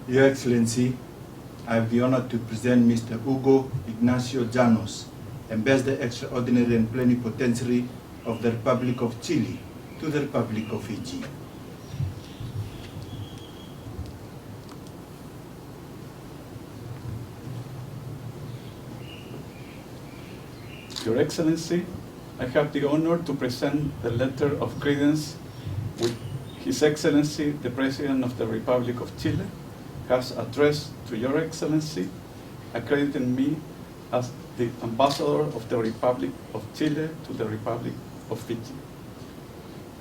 Your Excellency, I have the honor to present Mr. Hugo Ignacio Llanos, Ambassador Extraordinary and Plenipotentiary of the Republic of Chile to the Republic of Fiji. Your Excellency, I have the honor to present the letter of credence which His Excellency, the President of the Republic of Chile, has addressed to Your Excellency, accrediting me as the Ambassador of the Republic of Chile to the Republic of Fiji.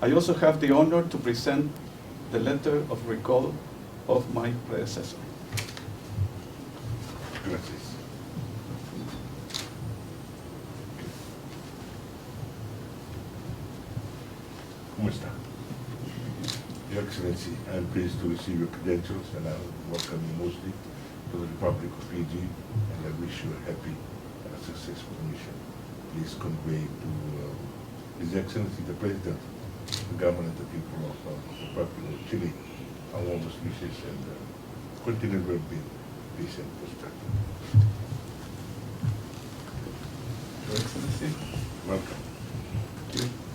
I also have the honor to present the letter of recall of my predecessor. Gracias. ¿Cómo está? Your Excellency, I am pleased to receive your credentials and I welcome you mostly to the Republic of Fiji and I wish you a happy and a successful mission. Please convey to His Excellency the President, the government, the people of the Republic of Chile, our warmest wishes and continued well-being, peace and prosperity. Your Excellency. Welcome. Thank you.